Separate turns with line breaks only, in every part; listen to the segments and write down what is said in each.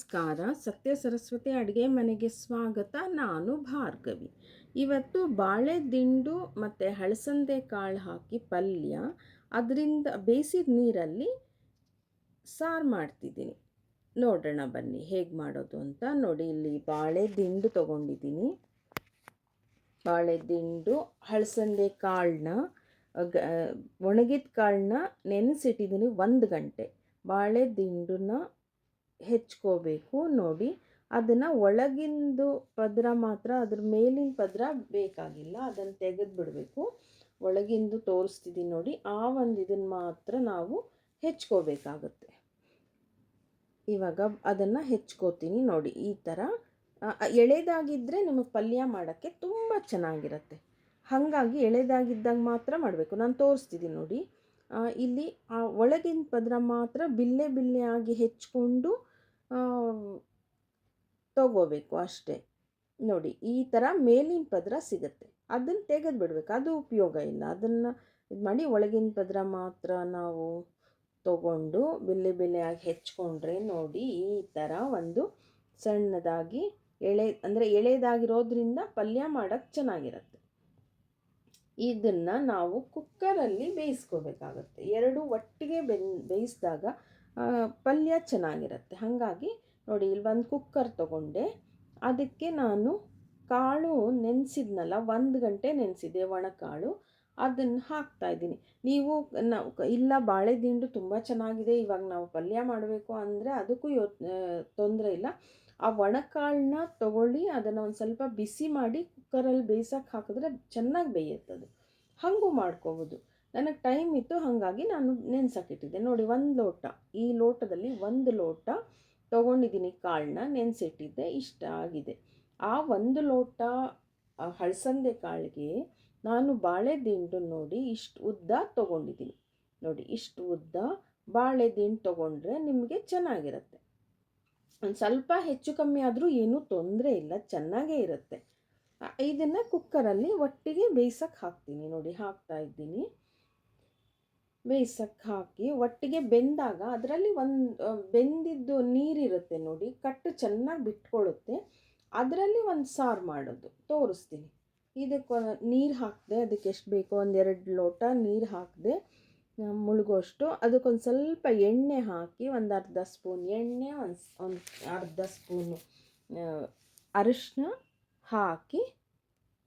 ನಮಸ್ಕಾರ. ಸತ್ಯ ಸರಸ್ವತಿ ಅಡುಗೆ ಮನೆಗೆ ಸ್ವಾಗತ. ನಾನು ಭಾರ್ಗವಿ. ಇವತ್ತು ಬಾಳೆ ದಿಂಡು ಮತ್ತು ಹಳಸಂದೆ ಕಾಳು ಹಾಕಿ ಪಲ್ಯ, ಅದರಿಂದ ಬೇಯಿಸಿದ ನೀರಲ್ಲಿ ಸಾರು ಮಾಡ್ತಿದ್ದೀನಿ. ನೋಡೋಣ ಬನ್ನಿ ಹೇಗೆ ಮಾಡೋದು ಅಂತ. ನೋಡಿ, ಇಲ್ಲಿ ಬಾಳೆ ದಿಂಡು ತೊಗೊಂಡಿದ್ದೀನಿ. ಬಾಳೆ ದಿಂಡು, ಹಳಸಂದೆ ಕಾಳನ್ನ ಒಣಗಿದ ಕಾಳನ್ನ ನೆನೆಸಿಟ್ಟಿದ್ದೀನಿ 1 ಗಂಟೆ. ಬಾಳೆ ದಿಂಡನ್ನ ಹೆಚ್ಕೋಬೇಕು. ನೋಡಿ, ಅದನ್ನು ಒಳಗಿಂದು ಪದರ ಮಾತ್ರ, ಅದ್ರ ಮೇಲಿನ ಪದರ ಬೇಕಾಗಿಲ್ಲ, ಅದನ್ನು ತೆಗೆದು ಬಿಡಬೇಕು. ಒಳಗಿಂದು ತೋರಿಸ್ತಿದ್ದೀನಿ ನೋಡಿ, ಆ ಒಂದು ಇದನ್ನು ಮಾತ್ರ ನಾವು ಹೆಚ್ಕೋಬೇಕಾಗುತ್ತೆ. ಇವಾಗ ಅದನ್ನು ಹೆಚ್ಕೋತೀನಿ. ನೋಡಿ, ಈ ಥರ ಎಳೆದಾಗಿದ್ದರೆ ನಿಮಗೆ ಪಲ್ಯ ಮಾಡೋಕ್ಕೆ ತುಂಬ ಚೆನ್ನಾಗಿರುತ್ತೆ. ಹಾಗಾಗಿ ಎಳೆದಾಗಿದ್ದಾಗ ಮಾತ್ರ ಮಾಡಬೇಕು. ನಾನು ತೋರಿಸ್ತಿದ್ದೀನಿ ನೋಡಿ. ಇಲ್ಲಿ ಆ ಒಳಗಿನ ಪದರ ಮಾತ್ರ ಬಿಲ್ಲೆ ಬಿಲ್ಲೆ ಆಗಿ ಹೆಚ್ಕೊಂಡು ತಗೋಬೇಕು ಅಷ್ಟೇ. ನೋಡಿ, ಈ ಥರ ಮೇಲಿನ ಪದರ ಸಿಗುತ್ತೆ, ಅದನ್ನು ತೆಗೆದು ಬಿಡಬೇಕು. ಅದು ಉಪಯೋಗ ಇಲ್ಲ. ಅದನ್ನು ಇದು ಮಾಡಿ ಒಳಗಿನ ಪದರ ಮಾತ್ರ ನಾವು ತಗೊಂಡು ಬಿಲ್ಲೆ ಬಿಲ್ಲೆಯಾಗಿ ಹೆಚ್ಕೊಂಡ್ರೆ ನೋಡಿ, ಈ ಥರ ಒಂದು ಸಣ್ಣದಾಗಿ ಎಳೆದಾಗಿರೋದ್ರಿಂದ ಪಲ್ಯ ಮಾಡೋಕ್ಕೆ ಚೆನ್ನಾಗಿರುತ್ತೆ. ಇದನ್ನು ನಾವು ಕುಕ್ಕರಲ್ಲಿ ಬೇಯಿಸ್ಕೋಬೇಕಾಗತ್ತೆ. ಎರಡು ಒಟ್ಟಿಗೆ ಬೇಯಿಸಿದಾಗ ಪಲ್ಯ ಚೆನ್ನಾಗಿರುತ್ತೆ. ಹಾಗಾಗಿ ನೋಡಿ, ಇಲ್ಲಿ ಒಂದು ಕುಕ್ಕರ್ ತೊಗೊಂಡೆ. ಅದಕ್ಕೆ ನಾನು ಕಾಳು ನೆನೆಸಿದ್ನಲ್ಲ, 1 ಗಂಟೆ ನೆನೆಸಿದೆ ಒಣಕಾಳು, ಅದನ್ನು ಹಾಕ್ತಾಯಿದ್ದೀನಿ. ನೀವು ಇಲ್ಲ ಬಾಳೆ ದಿಂಡು ತುಂಬ ಚೆನ್ನಾಗಿದೆ, ಇವಾಗ ನಾವು ಪಲ್ಯ ಮಾಡಬೇಕು ಅಂದರೆ ಅದಕ್ಕೂ ತೊಂದರೆ ಇಲ್ಲ. ಆ ಒಣಕಾಳನ್ನ ತೊಗೊಳ್ಳಿ, ಅದನ್ನು ಒಂದು ಸ್ವಲ್ಪ ಬಿಸಿ ಮಾಡಿ ಕುಕ್ಕರಲ್ಲಿ ಬೇಯಿಸೋಕ್ಕೆ ಹಾಕಿದ್ರೆ ಚೆನ್ನಾಗಿ ಬೇಯುತ್ತದೆ. ಹಾಗೂ ಮಾಡ್ಕೋಬೋದು. ನನಗೆ ಟೈಮ್ ಇತ್ತು, ಹಾಗಾಗಿ ನಾನು ನೆನೆಸೋಕ್ಕಿಟ್ಟಿದ್ದೆ. ನೋಡಿ, 1 ಲೋಟ, ಈ ಲೋಟದಲ್ಲಿ 1 ಲೋಟ ತೊಗೊಂಡಿದ್ದೀನಿ ಕಾಳನ್ನ, ನೆನೆಸಿಟ್ಟಿದ್ದೆ. ಇಷ್ಟ ಆಗಿದೆ. ಆ 1 ಲೋಟ ಹಳಸಂದೆ ಕಾಳಿಗೆ ನಾನು ಬಾಳೆ ದಿಂಡು ನೋಡಿ ಇಷ್ಟು ಉದ್ದ ತೊಗೊಂಡಿದ್ದೀನಿ. ನೋಡಿ, ಇಷ್ಟು ಉದ್ದ ಬಾಳೆ ದಿಂಡು ತೊಗೊಂಡ್ರೆ ನಿಮಗೆ ಚೆನ್ನಾಗಿರುತ್ತೆ. ಒಂದು ಸ್ವಲ್ಪ ಹೆಚ್ಚು ಕಮ್ಮಿ ಆದರೂ ಏನೂ ತೊಂದರೆ ಇಲ್ಲ, ಚೆನ್ನಾಗೇ ಇರುತ್ತೆ. ಇದನ್ನು ಕುಕ್ಕರಲ್ಲಿ ಒಟ್ಟಿಗೆ ಬೇಯಿಸೋಕ್ಕೆ ಹಾಕ್ತೀನಿ. ನೋಡಿ, ಹಾಕ್ತಾ ಇದ್ದೀನಿ. ಬೇಯಿಸೋಕ್ಕೆ ಹಾಕಿ ಒಟ್ಟಿಗೆ ಬೆಂದಾಗ ಅದರಲ್ಲಿ ಒಂದು ಬೆಂದಿದ್ದು ನೀರಿರುತ್ತೆ ನೋಡಿ, ಕಟ್ಟು ಚೆನ್ನಾಗಿ ಬಿಟ್ಕೊಳ್ಳುತ್ತೆ. ಅದರಲ್ಲಿ ಒಂದು ಸಾರು ಮಾಡೋದು ತೋರಿಸ್ತೀನಿ. ಇದಕ್ಕೆ ನೀರು ಹಾಕಿದೆ, ಅದಕ್ಕೆ ಎಷ್ಟು ಬೇಕೋ 1-2 ಲೋಟ ನೀರು ಹಾಕಿದೆ ಮುಳುಗೋಷ್ಟು. ಅದಕ್ಕೊಂದು ಸ್ವಲ್ಪ ಎಣ್ಣೆ ಹಾಕಿ, ಒಂದು ಅರ್ಧ ಸ್ಪೂನ್ ಎಣ್ಣೆ, ಒಂದು ಅರ್ಧ ಸ್ಪೂನು ಅರಿಶಿನ ಹಾಕಿ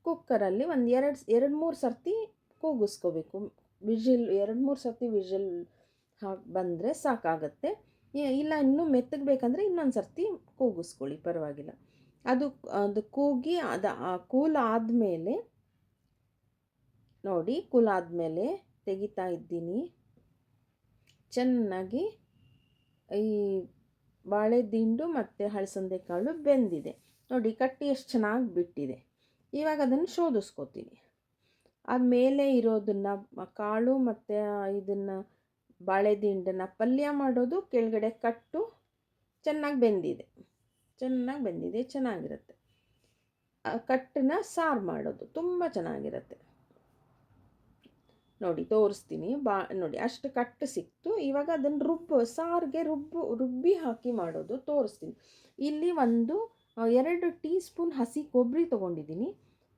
ಕುಕ್ಕರಲ್ಲಿ ಒಂದು 2-3 ಸರ್ತಿ ಕೂಗಿಸ್ಕೋಬೇಕು. ವಿಜಿಲ್ 2-3 ಸರ್ತಿ ವಿಜಿಲ್ ಹಾಕಿ ಬಂದರೆ ಸಾಕಾಗತ್ತೆ. ಇಲ್ಲ ಇನ್ನೂ ಮೆತ್ತಗೆ ಬೇಕಂದರೆ ಇನ್ನೊಂದು ಸರ್ತಿ ಕೂಗಿಸ್ಕೊಳ್ಳಿ, ಪರವಾಗಿಲ್ಲ. ಅದು ಕೂಗಿ ಕೂಲಾದಮೇಲೆ ನೋಡಿ, ಕೂಲಾದಮೇಲೆ ತೆಗಿತಾ ಇದ್ದೀನಿ. ಚೆನ್ನಾಗಿ ಈ ಬಾಳೆ ದಿಂಡು ಮತ್ತು ಹಳಸಂದೆ ಕಾಳು ಬೆಂದಿದೆ ನೋಡಿ, ಕಟ್ಟಿ ಎಷ್ಟು ಚೆನ್ನಾಗಿ ಬಿಟ್ಟಿದೆ. ಇವಾಗ ಅದನ್ನು ಶೋಧಿಸ್ಕೋತೀನಿ. ಆಮೇಲೆ ಇರೋದನ್ನು ಕಾಳು ಮತ್ತು ಇದನ್ನು ಬಾಳೆ ದಿಂಡನ್ನು ಪಲ್ಯ ಮಾಡೋದು ಕೆಳಗಡೆ ಕಟ್ಟು ಚೆನ್ನಾಗಿ ಬೆಂದಿದೆ, ಚೆನ್ನಾಗಿರುತ್ತೆ. ಕಟ್ಟನ್ನ ಸಾರು ಮಾಡೋದು ತುಂಬ ಚೆನ್ನಾಗಿರುತ್ತೆ. ನೋಡಿ, ತೋರಿಸ್ತೀನಿ. ನೋಡಿ, ಅಷ್ಟು ಕಟ್ಟು ಸಿಕ್ತು. ಇವಾಗ ಅದನ್ನು ಸಾರಿಗೆ ರುಬ್ಬಿ ಹಾಕಿ ಮಾಡೋದು ತೋರಿಸ್ತೀನಿ. ಇಲ್ಲಿ 2 ಟೀ ಸ್ಪೂನ್ ಹಸಿ ಕೊಬ್ಬರಿ ತೊಗೊಂಡಿದ್ದೀನಿ.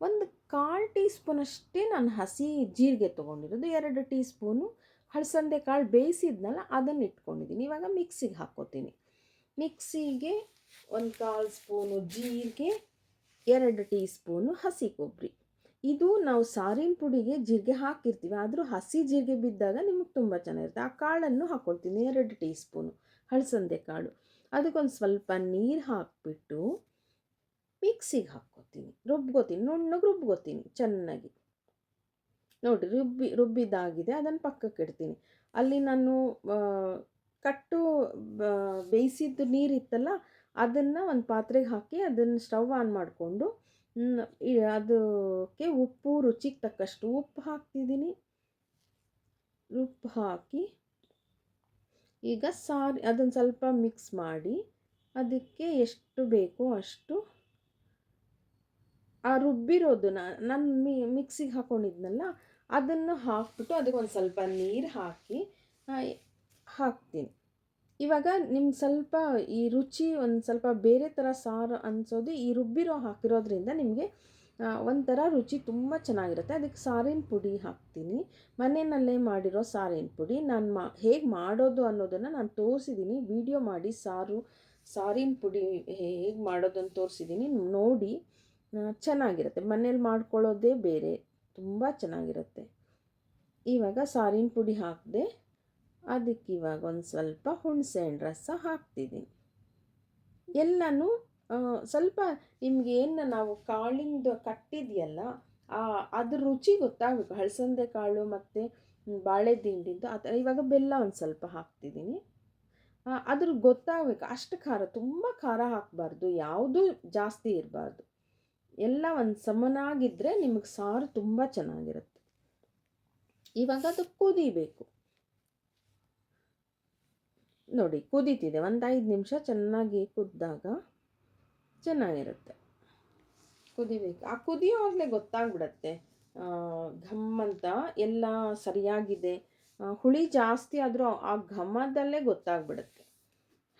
1/4 ಟೀ ಸ್ಪೂನ್ ಅಷ್ಟೇ ನಾನು ಹಸಿ ಜೀರಿಗೆ ತೊಗೊಂಡಿರೋದು. 2 ಟೀ ಸ್ಪೂನು ಹಳಸಂದೆ ಕಾಳು ಬೇಯಿಸಿದ್ನಲ್ಲ, ಅದನ್ನು ಇಟ್ಕೊಂಡಿದ್ದೀನಿ. ಇವಾಗ ಮಿಕ್ಸಿಗೆ ಹಾಕ್ಕೋತೀನಿ. ಮಿಕ್ಸಿಗೆ 1/4 ಸ್ಪೂನು ಜೀರಿಗೆ, 2 ಟೀ ಸ್ಪೂನು ಹಸಿ ಕೊಬ್ಬರಿ. ಇದು ನಾವು ಸಾರಿನ ಪುಡಿಗೆ ಜೀರಿಗೆ ಹಾಕಿರ್ತೀವಿ, ಆದರೂ ಹಸಿ ಜೀರಿಗೆ ಬಿದ್ದಾಗ ನಿಮಗೆ ತುಂಬ ಚೆನ್ನಾಗಿರುತ್ತೆ. ಆ ಕಾಳನ್ನು ಹಾಕ್ಕೊಳ್ತೀನಿ, 2 ಟೀ ಸ್ಪೂನು ಹಳಸಂದೆ ಕಾಳು. ಅದಕ್ಕೊಂದು ಸ್ವಲ್ಪ ನೀರು ಹಾಕಿಬಿಟ್ಟು ಮಿಕ್ಸಿಗೆ ಹಾಕ್ಕೋತೀನಿ, ನುಣ್ಣಗೆ ರುಬ್ಕೋತೀನಿ ಚೆನ್ನಾಗಿ. ನೋಡಿ, ರುಬ್ಬಿದ್ದಾಗಿದೆ. ಅದನ್ನು ಪಕ್ಕಕ್ಕೆ ಇಡ್ತೀನಿ. ಅಲ್ಲಿ ನಾನು ಕಟ್ಟು ಬೇಯಿಸಿದ್ದು ನೀರಿತ್ತಲ್ಲ, ಅದನ್ನು ಒಂದು ಪಾತ್ರೆಗೆ ಹಾಕಿ ಅದನ್ನು ಸ್ಟವ್ ಆನ್ ಮಾಡಿಕೊಂಡು ಅದಕ್ಕೆ ಉಪ್ಪು, ರುಚಿಗೆ ತಕ್ಕಷ್ಟು ಉಪ್ಪು ಹಾಕ್ತಿದ್ದೀನಿ. ಉಪ್ಪು ಹಾಕಿ ಈಗ ಅದನ್ನು ಸ್ವಲ್ಪ ಮಿಕ್ಸ್ ಮಾಡಿ, ಅದಕ್ಕೆ ಎಷ್ಟು ಬೇಕೋ ಅಷ್ಟು ಆ ರುಬ್ಬಿರೋದು ನಾನು ಮಿಕ್ಸಿಗೆ ಹಾಕ್ಕೊಂಡಿದ್ನಲ್ಲ, ಅದನ್ನು ಹಾಕ್ಬಿಟ್ಟು ಅದಕ್ಕೊಂದು ಸ್ವಲ್ಪ ನೀರು ಹಾಕಿ ಹಾಕ್ತೀನಿ. ಇವಾಗ ನಿಮ್ಗೆ ಸ್ವಲ್ಪ ಈ ರುಚಿ ಒಂದು ಸ್ವಲ್ಪ ಬೇರೆ ಥರ ಸಾರು ಅನಿಸೋದು ಈ ರುಬ್ಬಿರೋ ಹಾಕಿರೋದ್ರಿಂದ ನಿಮಗೆ ಒಂಥರ ರುಚಿ ತುಂಬ ಚೆನ್ನಾಗಿರುತ್ತೆ. ಅದಕ್ಕೆ ಸಾರಿನ ಪುಡಿ ಹಾಕ್ತೀನಿ. ಮನೆಯಲ್ಲೇ ಮಾಡಿರೋ ಸಾರಿನ ಪುಡಿ ನಾನು ಹೇಗೆ ಮಾಡೋದು ಅನ್ನೋದನ್ನು ನಾನು ತೋರಿಸಿದ್ದೀನಿ. ವಿಡಿಯೋ ಮಾಡಿ ಸಾರಿನ ಪುಡಿ ಹೇಗೆ ಮಾಡೋದನ್ನು ತೋರಿಸಿದ್ದೀನಿ, ನೋಡಿ. ಚೆನ್ನಾಗಿರುತ್ತೆ. ಮನೇಲಿ ಮಾಡ್ಕೊಳ್ಳೋದೇ ಬೇರೆ, ತುಂಬ ಚೆನ್ನಾಗಿರುತ್ತೆ. ಇವಾಗ ಸಾರಿನ ಪುಡಿ ಹಾಕಿದೆ. ಅದಕ್ಕೆ ಇವಾಗ ಒಂದು ಸ್ವಲ್ಪ ಹುಣಸೆಹಣ್ಣು ರಸ ಹಾಕ್ತಿದ್ದೀನಿ. ಎಲ್ಲನೂ ಸ್ವಲ್ಪ ನಿಮಗೇನು ನಾವು ಕಾಳಿಂದು ಕಟ್ಟಿದೆಯಲ್ಲ ಅದ್ರ ರುಚಿ ಗೊತ್ತಾಗಬೇಕು. ಹಲಸಂದೆ ಕಾಳು ಮತ್ತು ಬಾಳೆ ದಿಂಡಿಂದು ಇವಾಗ ಬೆಲ್ಲ ಒಂದು ಸ್ವಲ್ಪ ಹಾಕ್ತಿದ್ದೀನಿ. ಅದ್ರ ಗೊತ್ತಾಗಬೇಕು. ಅಷ್ಟು ಖಾರ, ತುಂಬ ಖಾರ ಹಾಕಬಾರ್ದು, ಯಾವುದೂ ಜಾಸ್ತಿ ಇರಬಾರ್ದು. ಎಲ್ಲ ಒಂದು ಸಮನಾಗಿದ್ದರೆ ನಿಮಗೆ ಸಾರು ತುಂಬ ಚೆನ್ನಾಗಿರುತ್ತೆ. ಇವಾಗ ಅದು ಕುದಿಬೇಕು. ನೋಡಿ ಕುದೀತಿದೆ. ಒಂದು 5 ನಿಮಿಷ ಚೆನ್ನಾಗಿ ಕುದ್ದಾಗ ಚೆನ್ನಾಗಿರುತ್ತೆ. ಕುದಿಬೇಕು. ಆ ಕುದಿಯೋವಾಗಲೇ ಗೊತ್ತಾಗ್ಬಿಡತ್ತೆ ಘಮ್ ಅಂತ ಎಲ್ಲ ಸರಿಯಾಗಿದೆ. ಹುಳಿ ಜಾಸ್ತಿ ಆದರೂ ಆ ಘಮದಲ್ಲೇ ಗೊತ್ತಾಗ್ಬಿಡುತ್ತೆ.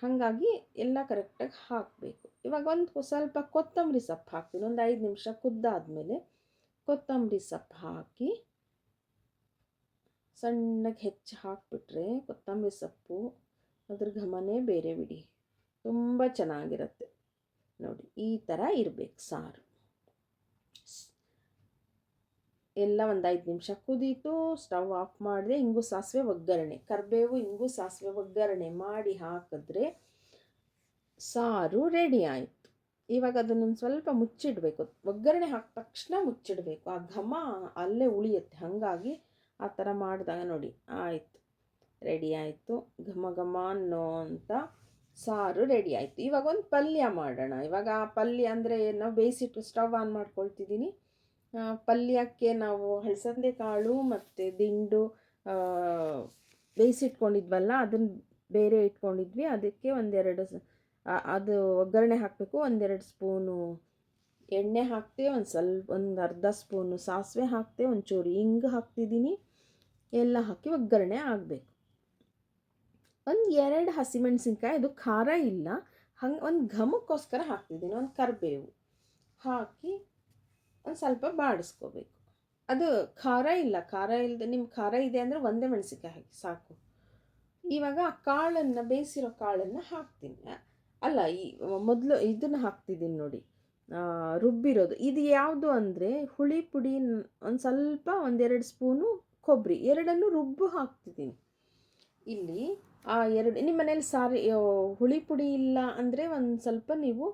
ಹಾಗಾಗಿ ಎಲ್ಲ ಕರೆಕ್ಟಾಗಿ ಹಾಕಬೇಕು. ಇವಾಗ ಒಂದು ಸ್ವಲ್ಪ ಕೊತ್ತಂಬರಿ ಸೊಪ್ಪು ಹಾಕ್ತೀನಿ. ಒಂದು 5 ನಿಮಿಷ ಕುದ್ದಾದಮೇಲೆ ಕೊತ್ತಂಬರಿ ಸೊಪ್ಪು ಹಾಕಿ ಸಣ್ಣಗೆ ಹೆಚ್ಚಿ ಹಾಕಿಬಿಟ್ರೆ ಕೊತ್ತಂಬರಿ ಸೊಪ್ಪು ಅದ್ರ ಘಮನೇ ಬೇರೆ ಬಿಡಿ, ತುಂಬ ಚೆನ್ನಾಗಿರುತ್ತೆ. ನೋಡಿ ಈ ಥರ ಇರಬೇಕು ಸಾರು. ಎಲ್ಲ ಒಂದು 5 ನಿಮಿಷ ಕುದೀತು. ಸ್ಟವ್ ಆಫ್ ಮಾಡಿದೆ. ಇಂಗು ಸಾಸಿವೆ ಒಗ್ಗರಣೆ, ಕರಿಬೇವು ಇಂಗು ಸಾಸಿವೆ ಒಗ್ಗರಣೆ ಮಾಡಿ ಹಾಕಿದ್ರೆ ಸಾರು ರೆಡಿ ಆಯಿತು. ಇವಾಗ ಅದನ್ನೊಂದು ಸ್ವಲ್ಪ ಮುಚ್ಚಿಡಬೇಕು. ಒಗ್ಗರಣೆ ಹಾಕಿದ ತಕ್ಷಣ ಮುಚ್ಚಿಡಬೇಕು. ಆ ಘಮ ಅಲ್ಲೇ ಉಳಿಯುತ್ತೆ. ಹಾಗಾಗಿ ಆ ಥರ ಮಾಡಿದಾಗ ನೋಡಿ ಆಯಿತು, ರೆಡಿ ಆಯಿತು. ಘಮ ಘಮ ಅನ್ನೋ ಅಂತ ಸಾರು ರೆಡಿ ಆಯಿತು. ಇವಾಗ ಒಂದು ಪಲ್ಯ ಮಾಡೋಣ. ಇವಾಗ ಪಲ್ಯ ಅಂದರೆ ನಾವು ಬೇಯಿಸಿಟ್ಟು ಸ್ಟವ್ ಆನ್ ಮಾಡ್ಕೊಳ್ತಿದ್ದೀನಿ. ಪಲ್ಯಕ್ಕೆ ನಾವು ಹಲಸಂದೆ ಕಾಳು ಮತ್ತು ದಿಂಡು ಬೇಯಿಸಿಟ್ಕೊಂಡಿದ್ವಲ್ಲ, ಅದನ್ನು ಬೇರೆ ಇಟ್ಕೊಂಡಿದ್ವಿ. ಅದಕ್ಕೆ ಒಂದೆರಡು ಅದು ಒಗ್ಗರಣೆ ಹಾಕಬೇಕು. 1-2 ಸ್ಪೂನು ಎಣ್ಣೆ ಹಾಕ್ತೆ, ಒಂದು ಅರ್ಧ ಸ್ಪೂನು ಸಾಸಿವೆ ಹಾಕ್ತೆ, ಒಂಚೂರು ಹಿಂಗೆ ಹಾಕ್ತಿದ್ದೀನಿ. ಎಲ್ಲ ಹಾಕಿ ಒಗ್ಗರಣೆ ಆಗಬೇಕು. 1-2 ಹಸಿಮೆಣಸಿನ್ಕಾಯಿ, ಅದು ಖಾರ ಇಲ್ಲ, ಹಂಗೆ ಒಂದು ಘಮಕ್ಕೋಸ್ಕರ ಹಾಕ್ತಿದ್ದೀನಿ. ಒಂದು ಕರಿಬೇವು ಹಾಕಿ ಒಂದು ಸ್ವಲ್ಪ ಬಾಡಿಸ್ಕೋಬೇಕು. ಅದು ಖಾರ ಇಲ್ಲ, ಖಾರ ಇಲ್ಲದೆ ನಿಮ್ಗೆ ಖಾರ ಇದೆ ಅಂದರೆ ಒಂದೇ ಮೆಣಸಿನ್ಕಾಯಿ ಹಾಕಿ ಸಾಕು. ಇವಾಗ ಆ ಕಾಳನ್ನು, ಬೇಯಿಸಿರೋ ಕಾಳನ್ನು ಹಾಕ್ತೀನಿ. ಅಲ್ಲ, ಮೊದಲು ಇದನ್ನು ಹಾಕ್ತಿದ್ದೀನಿ ನೋಡಿ, ರುಬ್ಬಿರೋದು. ಇದು ಯಾವುದು ಅಂದರೆ ಹುಳಿ ಪುಡಿ, ಒಂದು ಸ್ವಲ್ಪ 1-2 ಸ್ಪೂನು ಕೊಬ್ಬರಿ, ಎರಡನ್ನು ರುಬ್ಬು ಹಾಕ್ತಿದ್ದೀನಿ. ಇಲ್ಲಿ ಆ ಎರಡು, ನಿಮ್ಮ ಮನೇಲಿ ಹುಳಿ ಪುಡಿ ಇಲ್ಲ ಅಂದರೆ ಒಂದು ಸ್ವಲ್ಪ ನೀವು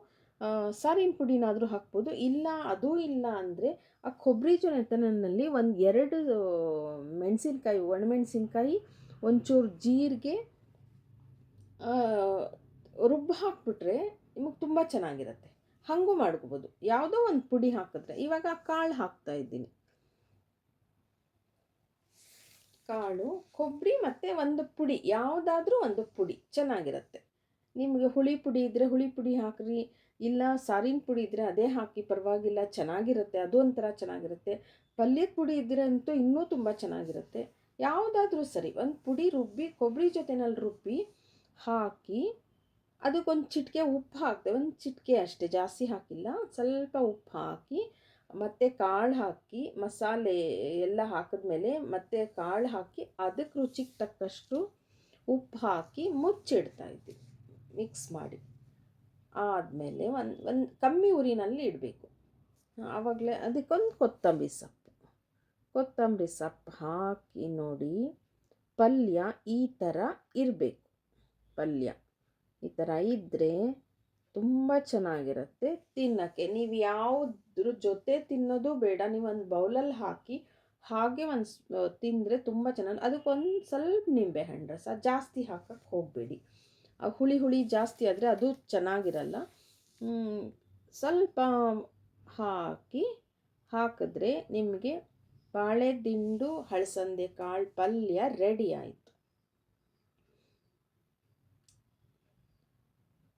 ಸಾರಿನ ಪುಡಿನಾದರೂ ಹಾಕ್ಬೋದು. ಇಲ್ಲ ಅದೂ ಇಲ್ಲ ಅಂದರೆ ಆ ಕೊಬ್ಬರಿ ಜೊತೆನಲ್ಲಿ 1-2 ಮೆಣಸಿನ್ಕಾಯಿ, ಒಣಮೆಣಸಿನ್ಕಾಯಿ, ಒಂಚೂರು ಜೀರಿಗೆ ರುಬ್ಬು ಹಾಕ್ಬಿಟ್ರೆ ನಿಮಗೆ ತುಂಬ ಚೆನ್ನಾಗಿರುತ್ತೆ. ಹಾಗೂ ಮಾಡ್ಕೋಬೋದು, ಯಾವುದೋ ಒಂದು ಪುಡಿ ಹಾಕಿದ್ರೆ. ಇವಾಗ ಕಾಳು ಹಾಕ್ತಾ ಇದ್ದೀನಿ. ಕಾಳು, ಕೊಬ್ಬರಿ ಮತ್ತು ಒಂದು ಪುಡಿ, ಯಾವುದಾದ್ರೂ ಒಂದು ಪುಡಿ ಚೆನ್ನಾಗಿರುತ್ತೆ. ನಿಮಗೆ ಹುಳಿ ಪುಡಿ ಇದ್ದರೆ ಹುಳಿ ಪುಡಿ ಹಾಕ್ರಿ, ಇಲ್ಲ ಸಾರಿನ ಪುಡಿ ಇದ್ದರೆ ಅದೇ ಹಾಕಿ, ಪರವಾಗಿಲ್ಲ, ಚೆನ್ನಾಗಿರುತ್ತೆ. ಅದು ಒಂಥರ ಚೆನ್ನಾಗಿರುತ್ತೆ. ಪಲ್ಯದ ಪುಡಿ ಇದ್ದರೆ ಅಂತೂ ಇನ್ನೂ ತುಂಬ ಚೆನ್ನಾಗಿರುತ್ತೆ. ಯಾವುದಾದ್ರೂ ಸರಿ, ಒಂದು ಪುಡಿ ರುಬ್ಬಿ, ಕೊಬ್ಬರಿ ಜೊತೆನಲ್ಲಿ ರುಬ್ಬಿ ಹಾಕಿ, ಅದಕ್ಕೊಂದು ಚಿಟಿಕೆ ಉಪ್ಪು ಹಾಕಿದೆ, ಒಂದು ಚಿಟಿಕೆ ಅಷ್ಟೇ, ಜಾಸ್ತಿ ಹಾಕಿಲ್ಲ. ಸ್ವಲ್ಪ ಉಪ್ಪು ಹಾಕಿ ಮತ್ತು ಕಾಳು ಹಾಕಿ, ಮಸಾಲೆ ಎಲ್ಲ ಹಾಕಿದ್ಮೇಲೆ ಮತ್ತೆ ಕಾಳು ಹಾಕಿ, ಅದಕ್ಕೆ ರುಚಿಗೆ ತಕ್ಕಷ್ಟು ಉಪ್ಪು ಹಾಕಿ ಮುಚ್ಚಿಡ್ತಾ ಇದ್ದೀವಿ, ಮಿಕ್ಸ್ ಮಾಡಿ. ಆದಮೇಲೆ ಒಂದು ಕಮ್ಮಿ ಉರಿನಲ್ಲಿ ಇಡಬೇಕು. ಆವಾಗಲೇ ಅದಕ್ಕೊಂದು ಕೊತ್ತಂಬರಿ ಸೊಪ್ಪು ಹಾಕಿ ನೋಡಿ. ಪಲ್ಯ ಈ ಥರ ಇರಬೇಕು. ಪಲ್ಯ ಈ ಥರ ಇದ್ದರೆ ತುಂಬ ಚೆನ್ನಾಗಿರುತ್ತೆ ತಿನ್ನೋಕ್ಕೆ. ನೀವು ಯಾವುದ್ರ ಜೊತೆ ತಿನ್ನೋದು ಬೇಡ, ನೀವು ಒಂದು ಬೌಲಲ್ಲಿ ಹಾಕಿ ಹಾಗೆ ಒಂದು ತಿಂದರೆ ತುಂಬ ಚೆನ್ನಾಗಿ. ಅದಕ್ಕೊಂದು ಸ್ವಲ್ಪ ನಿಂಬೆಹಣ್ಣು ರಸ, ಜಾಸ್ತಿ ಹಾಕಕ್ಕೆ ಹೋಗಬೇಡಿ. ಹುಳಿ ಜಾಸ್ತಿ ಆದರೆ ಅದು ಚೆನ್ನಾಗಿರಲ್ಲ. ಸ್ವಲ್ಪ ಹಾಕಿದ್ರೆ ನಿಮಗೆ ಬಾಳೆ ದಿಂಡು ಹಲಸಂದೆ ಕಾಳು ಪಲ್ಯ ರೆಡಿ ಆಯಿತು.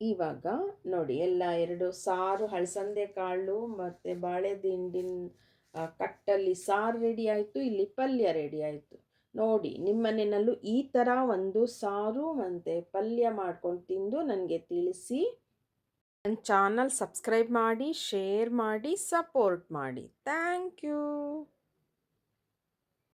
ಇವಾಗ ನೋಡಿ, ಎಲ್ಲ 2 ಸಾರು, ಹಲಸಂದೆ ಕಾಳು ಮತ್ತು ಬಾಳೆ ದಿಂಡಿನ ಕಟ್ಟಲ್ಲಿ ಸಾರು ರೆಡಿ ಆಯಿತು. ಇಲ್ಲಿ ಪಲ್ಯ ರೆಡಿ ಆಯಿತು. ನೋಡಿ ನಿಮ್ಮ ಮನೆಯಲ್ಲೂ ಈ ಥರ ಒಂದು ಸಾರು ಮತ್ತು ಪಲ್ಯ ಮಾಡ್ಕೊಂಡು ತಿಂದು ನನಗೆ ತಿಳಿಸಿ. ನನ್ನ ಚಾನಲ್ ಸಬ್ಸ್ಕ್ರೈಬ್ ಮಾಡಿ, ಶೇರ್ ಮಾಡಿ, ಸಪೋರ್ಟ್ ಮಾಡಿ. Thank you.